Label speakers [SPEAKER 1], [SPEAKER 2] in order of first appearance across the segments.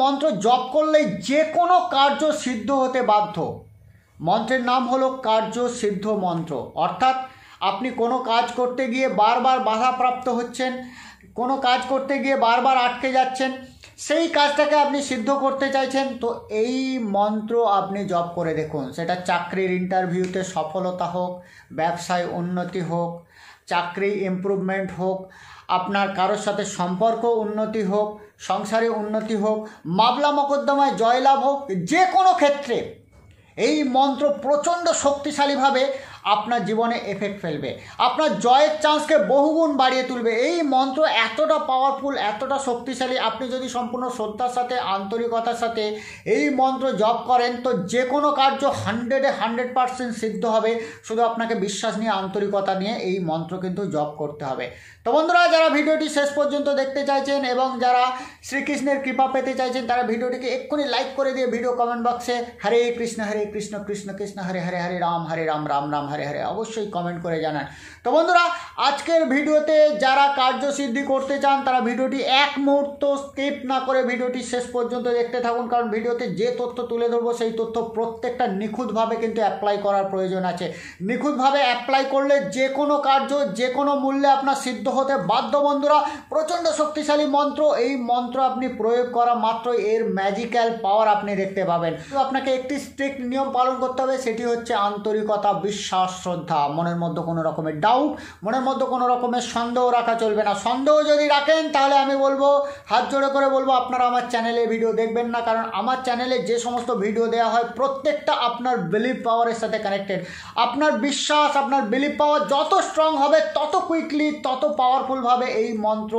[SPEAKER 1] মন্ত্র জপ করলেই যে কোনো কার্য সিদ্ধ হতে বাধ্য। মন্ত্রের নাম হলো কার্য সিদ্ধ মন্ত্র। অর্থাৎ আপনি কোনো কাজ করতে গিয়ে বারবার বাধাপ্রাপ্ত হচ্ছেন, কোনো কাজ করতে গিয়ে বারবার আটকে যাচ্ছেন, সেই কাজটাকে আপনি সিদ্ধ করতে চাইছেন, তো এই মন্ত্র আপনি জপ করে দেখুন। সেটা চাকরির ইন্টারভিউতে সফলতা হোক, ব্যবসায় উন্নতি হোক, চাকরি ইমপ্রুভমেন্ট হোক, আপনার কারোর সাথে সম্পর্ক উন্নতি হোক, সংসারে উন্নতি হোক, মামলা মোকদ্দমায় জয়লাভ হোক, যে কোনো ক্ষেত্রে এই মন্ত্র প্রচণ্ড শক্তিশালীভাবে আপনার জীবনে এফেক্ট ফেলবে, আপনার জয়ের চান্সকে বহুগুণ বাড়িয়ে তুলবে। এই মন্ত্র এতটা পাওয়ারফুল, এতটা শক্তিশালী, আপনি যদি সম্পূর্ণ শ্রদ্ধার সাথে, আন্তরিকতার সাথে এই মন্ত্র জপ করেন তো যে কোনো কার্য 100% সিদ্ধ হবে। শুধু আপনাকে বিশ্বাস নিয়ে, আন্তরিকতা নিয়ে এই মন্ত্র কিন্তু জপ করতে হবে। তো বন্ধুরা, যারা ভিডিওটি শেষ পর্যন্ত দেখতে চাইছেন এবং যারা শ্রীকৃষ্ণের কৃপা পেতে চাইছেন, তারা ভিডিওটিকে এক্ষুনি লাইক করে দিয়ে ভিডিও কমেন্ট বক্সে হরে কৃষ্ণ কৃষ্ণ কৃষ্ণ হরে হরে, হরে রাম রাম রাম হরে হরে অবশ্যই কমেন্ট করে জানান। তো বন্ধুরা, আজকের ভিডিওতে যারা কার্যসিদ্ধি করতে চান তারা ভিডিওটি এক মুহূর্ত স্কিপ না করে ভিডিওটি শেষ পর্যন্ত দেখতে থাকুন। কারণ ভিডিওতে যে তথ্য তুলে ধরবো সেই তথ্য প্রত্যেকটা নিখুঁতভাবে কিন্তু অ্যাপ্লাই করার প্রয়োজন আছে। নিখুঁতভাবে অ্যাপ্লাই করলে যে কোনো কার্য যে কোনো মূল্যে আপনার সিদ্ধ হতে বাধ্য। বন্ধুরা, প্রচণ্ড শক্তিশালী মন্ত্র, এই মন্ত্র আপনি প্রয়োগ করা মাত্র এর ম্যাজিক্যাল পাওয়ার আপনি দেখতে পাবেন। তো আপনাকে একটি স্ট্রিক্ট নিয়ম পালন করতে হবে, সেটি হচ্ছে আন্তরিকতা, বিশ্বাস, শ্রদ্ধা। মনের মধ্যে কোনো রকমের ডাউট, মনের মধ্যে কোনো রকমের সন্দেহ রাখা চলবে না। সন্দেহ যদি রাখেন তাহলে আমি বলবো, হাত জোড়ে করে বলবো, আপনারা আমার চ্যানেলে ভিডিও দেখবেন না। কারণ আমার চ্যানেলে যে সমস্ত ভিডিও দেওয়া হয় প্রত্যেকটা আপনার বিলিভ পাওয়ারের সাথে কানেক্টেড। আপনার বিশ্বাস, আপনার বিলিভ পাওয়ার যত স্ট্রং হবে তত কুইকলি, তত পাওয়ারফুলভাবে এই মন্ত্র,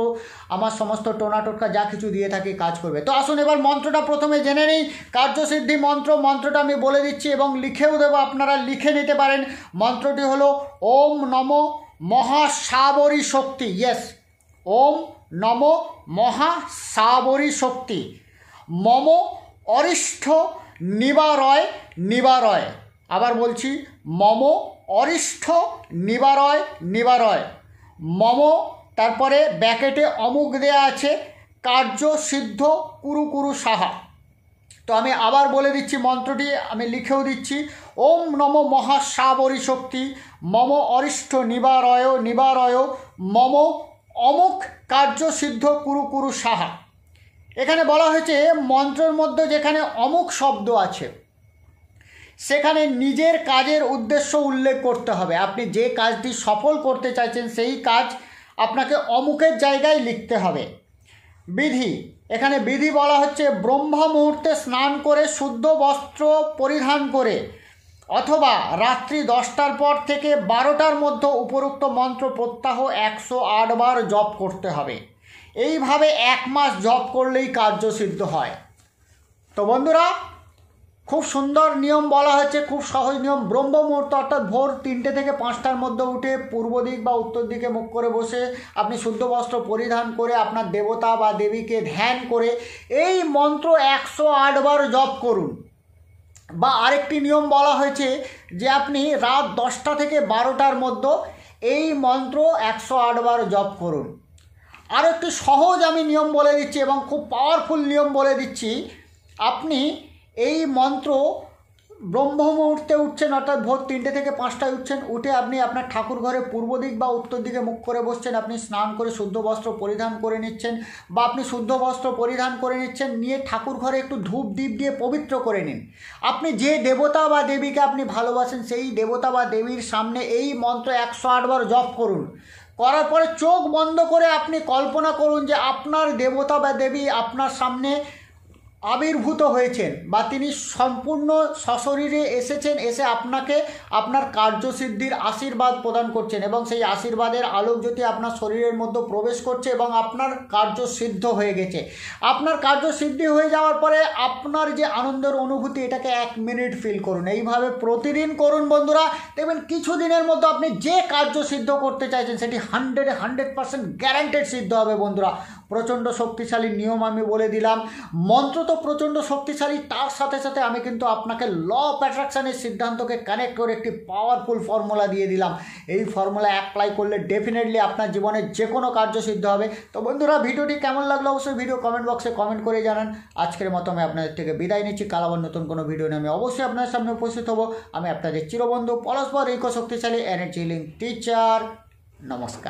[SPEAKER 1] আমার সমস্ত টোনা টোটকা যা কিছু দিয়ে থাকি কাজ করবে। তো আসুন এবার মন্ত্রটা প্রথমে জেনে নিই। কার্যসিদ্ধি মন্ত্র, মন্ত্রটা আমি বলে দিচ্ছি এবং লিখেও দেবো, আপনারা লিখে নিতে পারেন। মন্ত্রটি হলো ওম নমো মহাসাবরী শক্তি। ইয়েস, ওম নমো মহাসাবরী শক্তি মম অরিষ্ঠ নিবারয় নিবারয়। আবার বলছি, মম অরিষ্ঠ নিবারয় নিবারয়। মম, তারপরে ব্যাকেটে অমুক দেয়া আছে, কার্য সিদ্ধ কুরু কুরু সাহা। তো আমি আবার বলে দিচ্ছি মন্ত্রটি, আমি লিখেও দিচ্ছি। ওম নমো মহাসাবরী শক্তি মম অরিষ্ঠ নিবারয় নিবারয় মম অমুক কার্য সিদ্ধ কুরু কুরু সাহা। এখানে বলা হয়েছে মন্ত্রের মধ্যে যেখানে অমুক শব্দ আছে সেখানে নিজের কাজের উদ্দেশ্য উল্লেখ করতে হবে। আপনি যে কাজটি সফল করতে চাইছেন সেই কাজ আপনাকে অমুকের জায়গায় লিখতে হবে। বিধি, এখানে বিধি বলা হচ্ছে ব্রহ্ম মুহূর্তে স্নান করে শুদ্ধ বস্ত্র পরিধান করে অথবা রাত্রি 10টার পর থেকে 12টার মধ্যে উপরোক্ত মন্ত্র প্রত্যাহ 108 বার জপ করতে হবে। এইভাবে 1 মাস জপ করলেই কার্যসিদ্ধ হয়। তো বন্ধুরা, খুব সুন্দর নিয়ম বলা হয়েছে, খুব সহজ নিয়ম। ব্রহ্ম মুহূর্ত অর্থাৎ ভোর 3টে থেকে 5টার মধ্যে উঠে পূর্ব দিক বা উত্তর দিকে মুখ করে বসে আপনি শুদ্ধ বস্ত্র পরিধান করে আপনার দেবতা বা দেবীকে ধ্যান করে এই মন্ত্র 108 বার জপ করুন। বা আরেকটি নিয়ম বলা হয়েছে যে আপনি রাত 10টা থেকে 12টার মধ্যে এই মন্ত্র 108 বার জপ করুন। আর একটি সহজ আমি নিয়ম বলে দিচ্ছি এবং খুব পাওয়ারফুল নিয়ম বলে দিচ্ছি। আপনি এই মন্ত্র ব্রহ্ম মুহূর্তে উঠছেন, অর্থাৎ ভোর 3টে থেকে 5টায় উঠছেন, উঠে আপনি আপনার ঠাকুর ঘরে পূর্ব দিক বা উত্তর দিকে মুখ করে বসছেন, আপনি স্নান করে শুদ্ধ বস্ত্র পরিধান করে নিচ্ছেন বা আপনি শুদ্ধ বস্ত্র পরিধান করে নিচ্ছেন, নিয়ে ঠাকুর ঘরে একটু ধূপ দ্বীপ দিয়ে পবিত্র করে নিন। আপনি যে দেবতা বা দেবীকে আপনি ভালোবাসেন সেই দেবতা বা দেবীর সামনে এই মন্ত্র 108 বার জপ করুন। করার পরে চোখ বন্ধ করে আপনি কল্পনা করুন যে আপনার দেবতা বা দেবী আপনার সামনে আবির্ভূত হয়েছেন বা তিনি সম্পূর্ণ সশরীরে এসেছেন, এসে আপনাকে আপনার কার্যসিদ্ধির আশীর্বাদ প্রদান করছেন এবং সেই আশীর্বাদের আলোক জ্যোতি আপনার শরীরের মধ্যে প্রবেশ করছে এবং আপনার কার্য সিদ্ধ হয়ে গেছে। আপনার কার্য সিদ্ধি হয়ে যাওয়ার পরে আপনার যে আনন্দের অনুভূতি, এটাকে 1 মিনিট ফিল করুন। এইভাবে প্রতিদিন করুন বন্ধুরা, দেখবেন কিছু দিনের মধ্যে আপনি যে কার্য সিদ্ধ করতে চাইছেন সেটি 100% গ্যারান্টেড সিদ্ধ হবে বন্ধুরা। প্রচণ্ড শক্তিশালী নিয়ম আমি বলে দিলাম। মন্ত্র তো প্রচণ্ড শক্তিশালী, তার সাথে সাথে আমি কিন্তু আপনাকে ল অফ অ্যাট্রাকশানের সিদ্ধান্তকে কানেক্ট করে একটি পাওয়ারফুল ফর্মুলা দিয়ে দিলাম। এই ফর্মুলা অ্যাপ্লাই করলে ডেফিনেটলি আপনার জীবনে যে কোনো কার্য সিদ্ধ হবে। তো বন্ধুরা, ভিডিওটি কেমন লাগলো অবশ্যই ভিডিও কমেন্ট বক্সে কমেন্ট করে জানান। আজকের মতো আমি আপনাদের থেকে বিদায় নিচ্ছি। কাল আবার নতুন কোনো ভিডিও নিয়ে আমি অবশ্যই আপনাদের সামনে উপস্থিত হব। আমি আপনাদের চিরবন্ধু পলাশবর রেইকো শক্তিশালী এনার্জি হিলিং টিচার। নমস্কার।